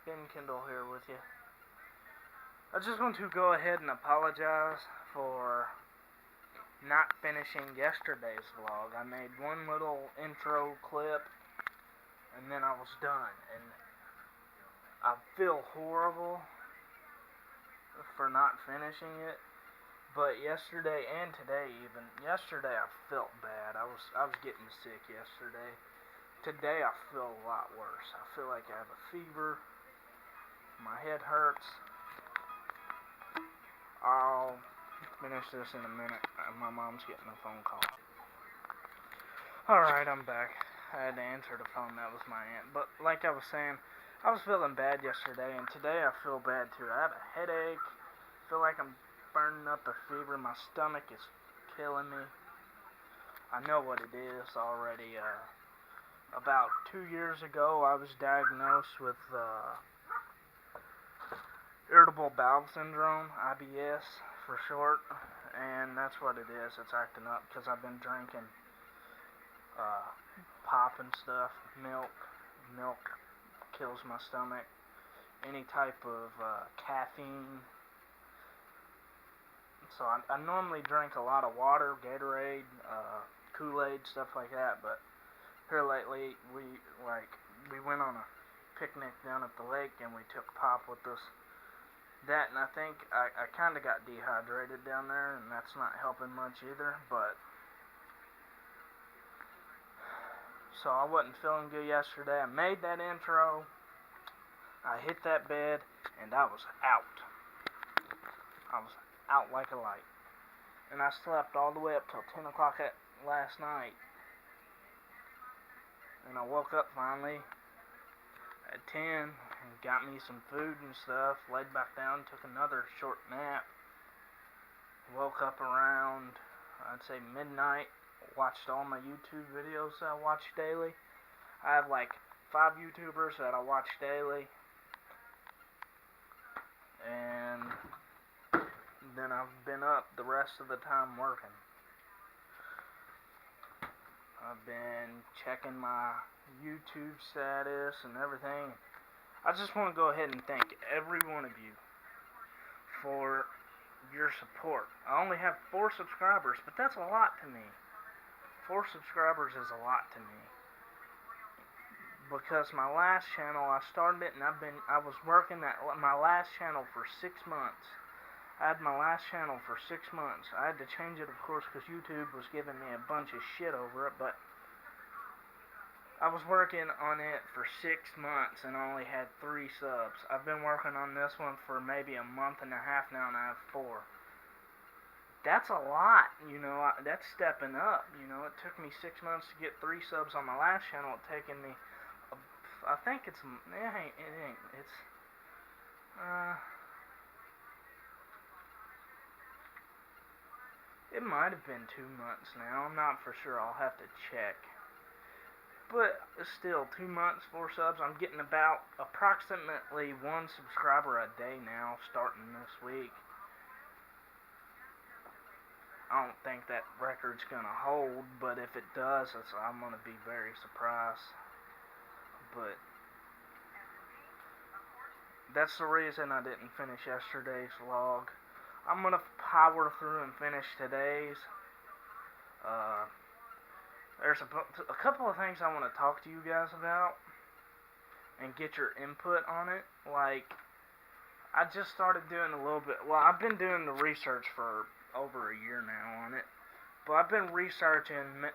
Ben Kendall here with you. I just want to go ahead and apologize for not finishing yesterday's vlog. I made one little intro clip and then I was done. And I feel horrible for not finishing it. But yesterday and today even, yesterday I felt bad. I was getting sick yesterday. Today I feel a lot worse. I feel like I have a fever. My head hurts. I'll finish this in a minute. My mom's getting a phone call. Alright, I'm back. I had to answer the phone. That was my aunt. But like I was saying, I was feeling bad yesterday, and today I feel bad too. I have a headache. I feel like I'm burning up a fever. My stomach is killing me. I know what it is already. About 2 years ago, I was diagnosed with irritable bowel syndrome, IBS for short, and that's what it is. It's acting up because I've been drinking pop and stuff, milk. Milk kills my stomach. Any type of caffeine. So I normally drink a lot of water, Gatorade, Kool-Aid, stuff like that, but here lately we went on a picnic down at the lake and we took pop with us. That, and I think I kind of got dehydrated down there, and that's not helping much either, but so I wasn't feeling good yesterday. I made that intro, I hit that bed, and I was out. I was out like a light. And I slept all the way up till 10 o'clock last night. And I woke up finally at 10 and got me some food and stuff, laid back down, took another short nap, woke up around, I'd say midnight, watched all my YouTube videos that I watch daily. I have like 5 YouTubers that I watch daily, and then I've been up the rest of the time working. I've been checking my YouTube status and everything. I just want to go ahead and thank every one of you for your support. I only have 4 subscribers, but that's a lot to me. 4 subscribers is a lot to me. Because my last channel, I started it and I was working at my last channel for 6 months. I had my last channel for 6 months. I had to change it, of course, because YouTube was giving me a bunch of shit over it, but I was working on it for 6 months and I only had 3 subs. I've been working on this one for maybe a month and a half now, and I have 4. That's a lot, that's stepping up, It took me 6 months to get 3 subs on my last channel. It's taken me, I think it might have been 2 months now. I'm not for sure. I'll have to check. But still, 2 months, 4 subs. I'm getting about approximately 1 subscriber a day now, starting this week. I don't think that record's gonna hold, but if it does, I'm gonna be very surprised. But that's the reason I didn't finish yesterday's vlog. I'm gonna power through and finish today's. There's a couple of things I want to talk to you guys about and get your input on it. Like, I just started doing a little bit. Well, I've been doing the research for over a year now on it, but I've been researching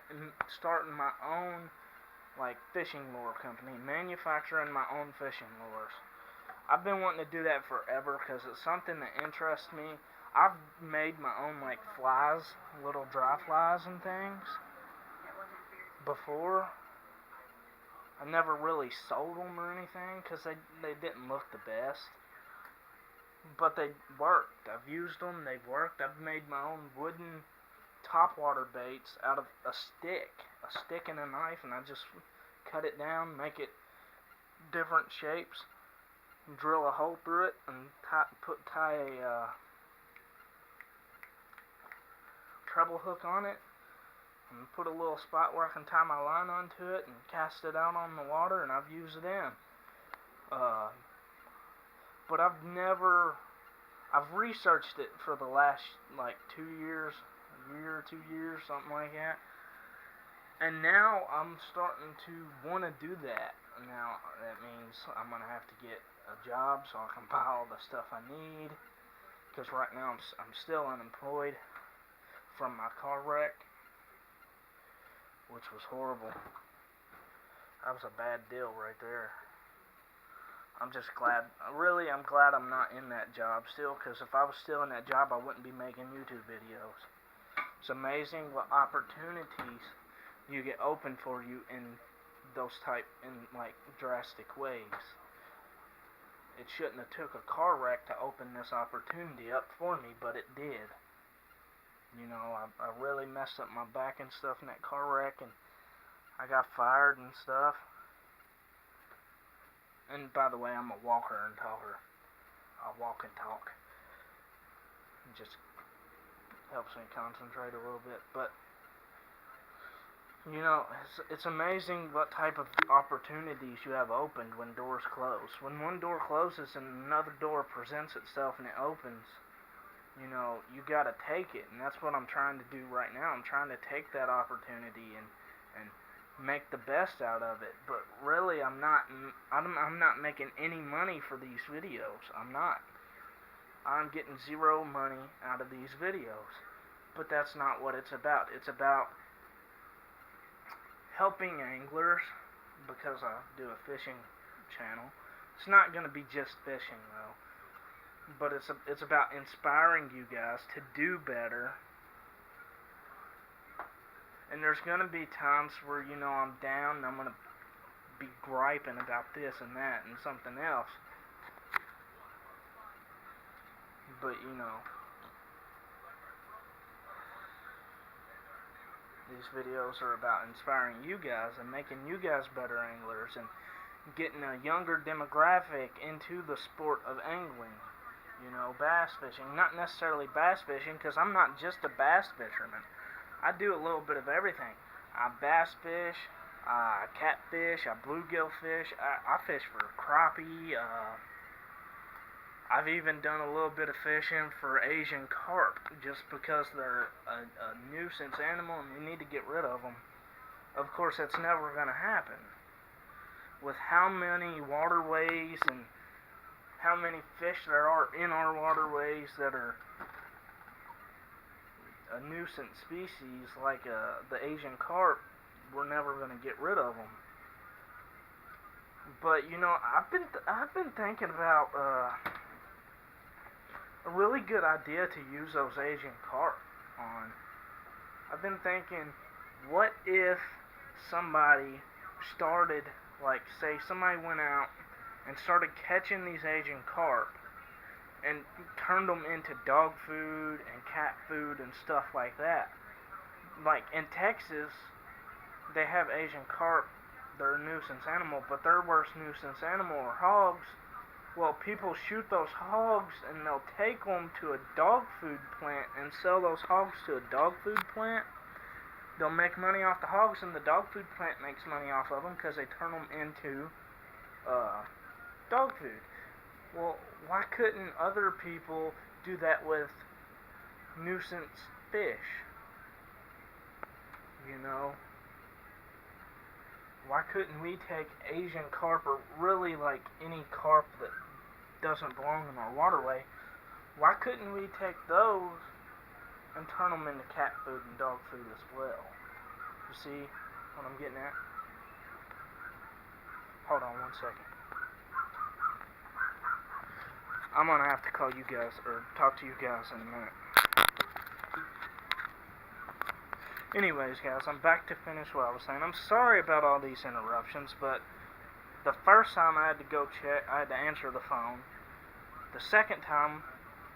starting my own fishing lure company, manufacturing my own fishing lures. I've been wanting to do that forever because it's something that interests me. I've made my own flies, little dry flies and things before. I never really sold them or anything because they didn't look the best, but they worked. I've used them, they've worked. I've made my own wooden topwater baits out of a stick and a knife, and I just cut it down, make it different shapes, drill a hole through it, and tie a treble hook on it, and put a little spot where I can tie my line onto it and cast it out on the water, and I've used them. but I've researched it for the last like 2 years, a year or 2 years, something like that. And now I'm starting to want to do that. Now that means I'm going to have to get a job so I can buy all the stuff I need. Because right now I'm still unemployed from my car wreck, which was horrible. That was a bad deal right there. I'm just glad, really, I'm glad I'm not in that job still, because if I was still in that job, I wouldn't be making YouTube videos. It's amazing what opportunities you get open for you in like drastic ways. It shouldn't have took a car wreck to open this opportunity up for me, but it did. You know, I really messed up my back and stuff in that car wreck, and I got fired and stuff. And by the way, I'm a walker and talker. I walk and talk. It just helps me concentrate a little bit. But you know, it's amazing what type of opportunities you have opened when doors close. When one door closes and another door presents itself and it opens, you know, you gotta take it. And that's what I'm trying to do right now. I'm trying to take that opportunity and make the best out of it. But really, I'm not making any money for these videos. I'm not. I'm getting zero money out of these videos. But that's not what it's about. It's about helping anglers, because I do a fishing channel. It's not going to be just fishing though, but it's about inspiring you guys to do better. And there's going to be times where, you know, I'm down and I'm going to be griping about this and that and something else. But you know, these videos are about inspiring you guys and making you guys better anglers and getting a younger demographic into the sport of angling. You know, bass fishing. Not necessarily bass fishing, because I'm not just a bass fisherman. I do a little bit of everything. I bass fish, I catfish, I bluegill fish, I fish for crappie, I've even done a little bit of fishing for Asian carp, just because they're a nuisance animal and we need to get rid of them. Of course, that's never going to happen. With how many waterways and how many fish there are in our waterways that are a nuisance species like the Asian carp, we're never going to get rid of them. But you know, I've been thinking about a really good idea to use those Asian carp on. I've been thinking, what if somebody started, like, say somebody went out and started catching these Asian carp and turned them into dog food and cat food and stuff like that. Like in Texas, they have Asian carp. They're a nuisance animal, but their worst nuisance animal are hogs. Well, people shoot those hogs and they'll take them to a dog food plant and sell those hogs to a dog food plant. They'll make money off the hogs, and the dog food plant makes money off of them because they turn them into dog food. Well, why couldn't other people do that with nuisance fish? You know? Why couldn't we take Asian carp, or really like any carp that doesn't belong in our waterway, why couldn't we take those and turn them into cat food and dog food as well? You see what I'm getting at? Hold on one second. I'm gonna have to call you guys, or talk to you guys in a minute. Anyways, guys, I'm back to finish what I was saying. I'm sorry about all these interruptions, but the first time I had to go check, I had to answer the phone. The second time,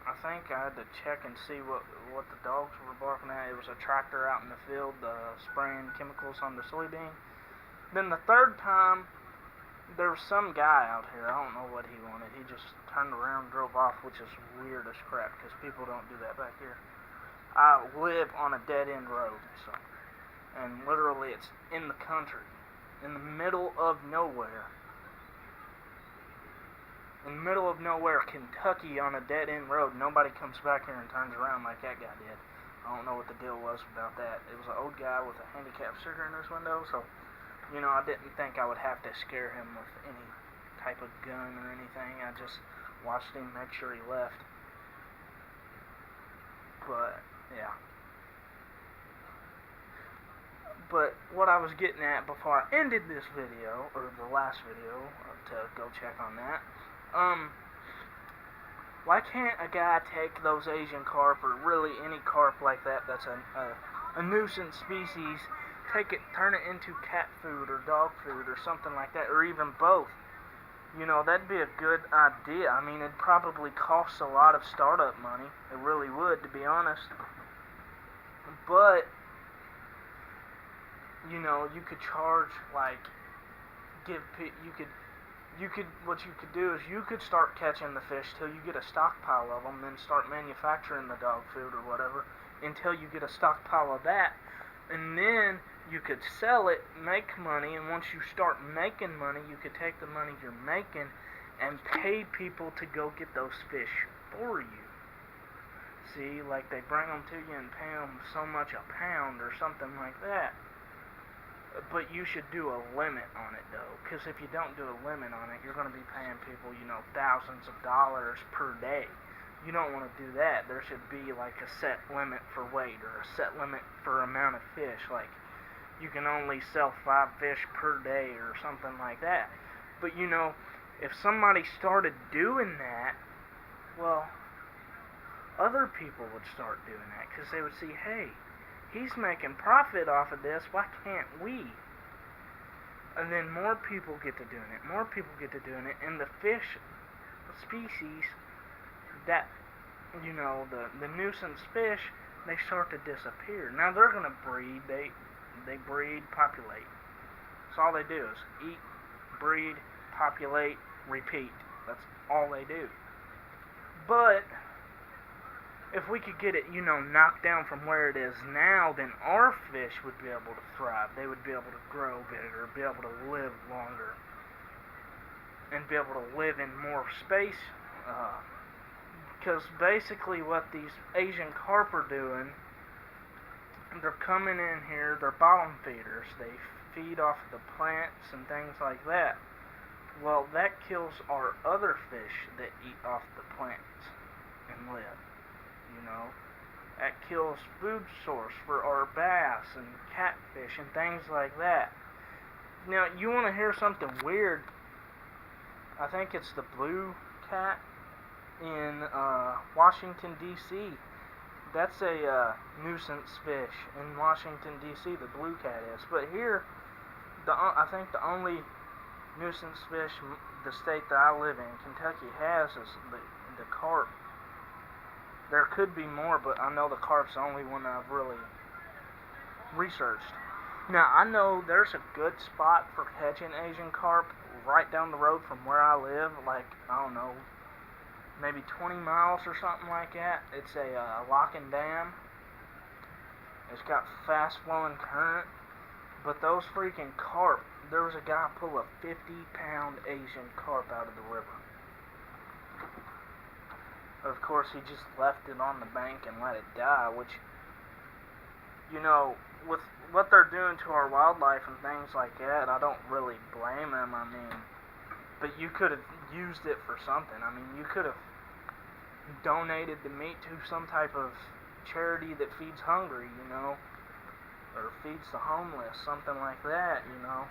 I think I had to check and see what the dogs were barking at. It was a tractor out in the field spraying chemicals on the soybean. Then the third time, there was some guy out here. I don't know what he wanted. He just turned around and drove off, which is weird as crap because people don't do that back here. I live on a dead-end road, so, and literally it's in the country, in the middle of nowhere. And in the middle of nowhere, Kentucky, on a dead-end road. Nobody comes back here and turns around like that guy did. I don't know what the deal was about that. It was an old guy with a handicap sticker in his window, so, you know, I didn't think I would have to scare him with any type of gun or anything. I just watched him make sure he left. But, yeah. But what I was getting at before I ended this video, or the last video, to go check on that, why can't a guy take those Asian carp, or really any carp like that that's a nuisance species, take it, turn it into cat food or dog food or something like that, or even both? You know, that'd be a good idea. I mean, it'd probably cost a lot of startup money. It really would, to be honest. But, you know, you could charge, like, what you could do is you could start catching the fish till you get a stockpile of them, then start manufacturing the dog food or whatever until you get a stockpile of that, and then you could sell it, make money, and once you start making money, you could take the money you're making and pay people to go get those fish for you. See, like they bring them to you and pay them so much a pound or something like that. But you should do a limit on it, though, because if you don't do a limit on it, you're going to be paying people, you know, thousands of dollars per day. You don't want to do that. There should be, like, a set limit for weight or a set limit for amount of fish. Like, you can only sell 5 fish per day or something like that. But, you know, if somebody started doing that, well, other people would start doing that because they would see, hey, he's making profit off of this, why can't we? And then more people get to doing it, more people get to doing it, and the fish species that, you know, the nuisance fish, they start to disappear. Now they're going to breed, they breed, populate. That's all they do is eat, breed, populate, repeat. That's all they do. But if we could get it, you know, knocked down from where it is now, then our fish would be able to thrive. They would be able to grow bigger, be able to live longer, and be able to live in more space. Because basically what these Asian carp are doing, they're coming in here, they're bottom feeders. They feed off of the plants and things like that. Well, that kills our other fish that eat off the plants and live. You know, that kills food source for our bass and catfish and things like that. Now, you want to hear something weird? I think it's the blue cat in Washington, D.C. That's a nuisance fish in Washington, D.C., the blue cat is. But here, I think the only nuisance fish the state that I live in, Kentucky, has is the carp. There could be more, but I know the carp's the only one that I've really researched. Now, I know there's a good spot for catching Asian carp right down the road from where I live, like, I don't know, maybe 20 miles or something like that. It's a lock and dam. It's got fast-flowing current, but those freaking carp, there was a guy pull a 50-pound Asian carp out of the river. Of course, he just left it on the bank and let it die, which, you know, with what they're doing to our wildlife and things like that, I don't really blame them. I mean, but you could have used it for something. I mean, you could have donated the meat to some type of charity that feeds hungry, you know, or feeds the homeless, something like that, you know,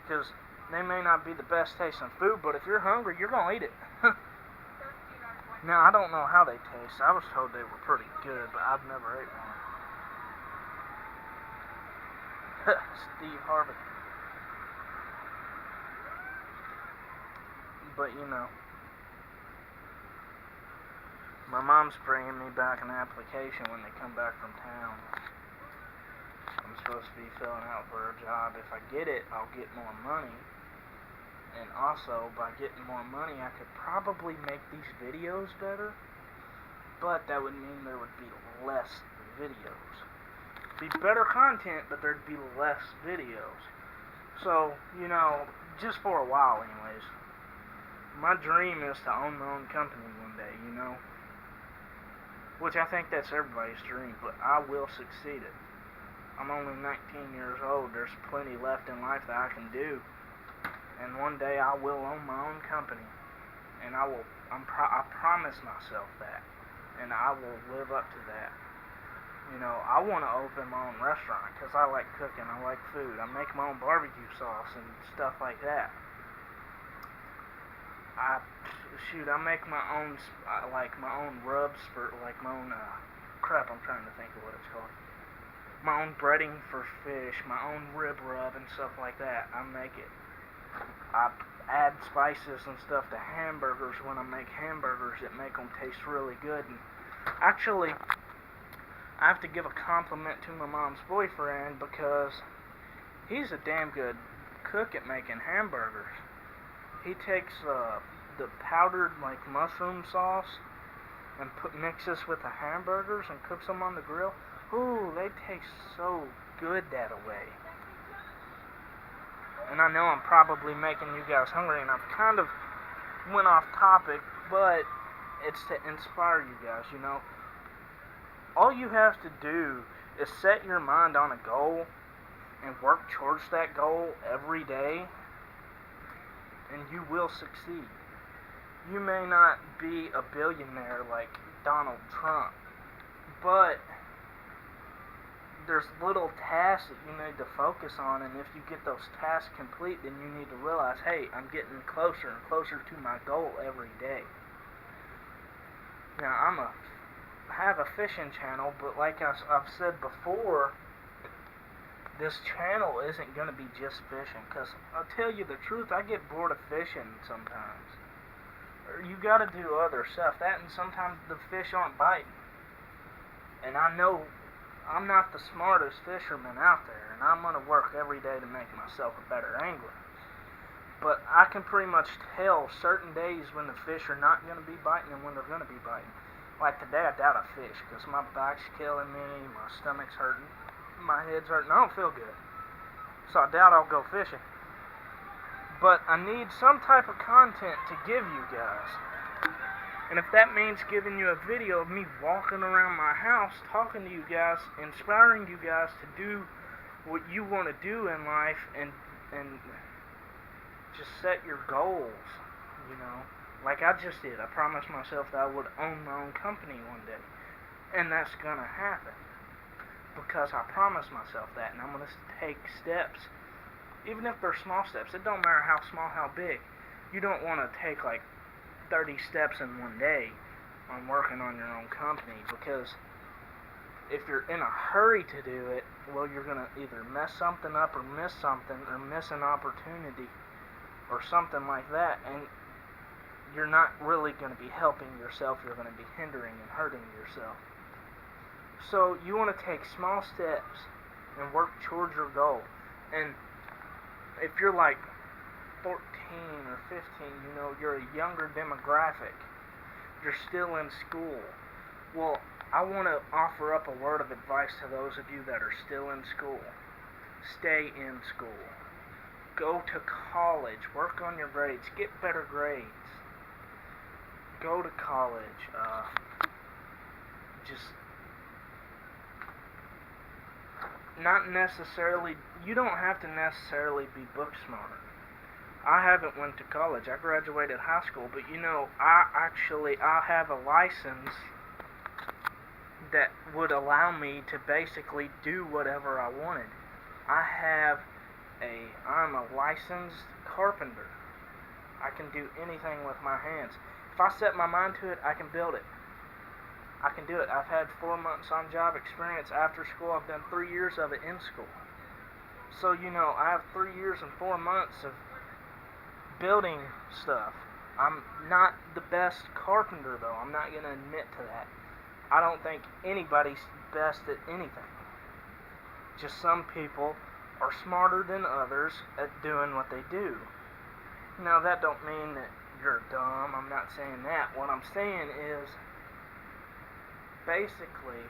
because they may not be the best tasting food, but if you're hungry, you're going to eat it. Now, I don't know how they taste. I was told they were pretty good, but I've never ate one. Steve Harvey. But, you know, my mom's bringing me back an application when they come back from town. I'm supposed to be filling out for a job. If I get it, I'll get more money. And also, by getting more money, I could probably make these videos better. But that would mean there would be less videos. Be better content, but there'd be less videos. So, you know, just for a while anyways. my dream is to own my own company one day, you know? Which I think that's everybody's dream, but I will succeed it. I'm only 19 years old. There's plenty left in life that I can do. And one day I will own my own company. And I promise myself that. And I will live up to that. You know, I want to open my own restaurant because I like cooking. I like food. I make my own barbecue sauce and stuff like that. I make my own, like my own rubs for, like my own, crap, I'm trying to think of what it's called. My own breading for fish, my own rib rub and stuff like that. I make it. I add spices and stuff to hamburgers when I make hamburgers that make them taste really good. And actually, I have to give a compliment to my mom's boyfriend because he's a damn good cook at making hamburgers. He takes the powdered like mushroom sauce and mixes with the hamburgers and cooks them on the grill. Ooh, they taste so good that way. And I know I'm probably making you guys hungry, and I've kind of went off topic, but it's to inspire you guys, you know. All you have to do is set your mind on a goal and work towards that goal every day, and you will succeed. You may not be a billionaire like Donald Trump, but there's little tasks that you need to focus on, and if you get those tasks complete, then you need to realize, hey, I'm getting closer and closer to my goal every day. Now, I have a fishing channel, but like I've said before, this channel isn't going to be just fishing, because I'll tell you the truth, I get bored of fishing sometimes. You got to do other stuff. That, and sometimes the fish aren't biting. And I know I'm not the smartest fisherman out there, and I'm going to work every day to make myself a better angler. But I can pretty much tell certain days when the fish are not going to be biting and when they're going to be biting. Like today, I doubt a fish because my back's killing me, my stomach's hurting, my head's hurting. I don't feel good. So I doubt I'll go fishing. But I need some type of content to give you guys. And if that means giving you a video of me walking around my house, talking to you guys, inspiring you guys to do what you want to do in life, and just set your goals, you know, like I just did. I promised myself that I would own my own company one day, and that's going to happen, because I promised myself that, and I'm going to take steps, even if they're small steps. It don't matter how small, how big. You don't want to take like 30 steps in one day on working on your own company, because if you're in a hurry to do it, well, you're going to either mess something up or miss something or miss an opportunity or something like that, and you're not really going to be helping yourself. You're going to be hindering and hurting yourself. So you want to take small steps and work towards your goal. And if you're like 14 or 15, you know, you're a younger demographic, you're still in school. Well, I want to offer up a word of advice to those of you that are still in school. Stay in school. Go to college. Work on your grades. Get better grades. Go to college. Just not necessarily, you don't have to necessarily be book smart. I haven't went to college. I graduated high school, but you know, I have a license that would allow me to basically do whatever I wanted. I'm a licensed carpenter. I can do anything with my hands. If I set my mind to it, I can build it. I can do it. I've had 4 months on job experience after school. I've done 3 years of it in school. So, you know, I have 3 years and 4 months of building stuff. I'm not the best carpenter, though. I'm not going to admit to that. I don't think anybody's best at anything. Just some people are smarter than others at doing what they do. Now, that don't mean that you're dumb. I'm not saying that. What I'm saying is, basically,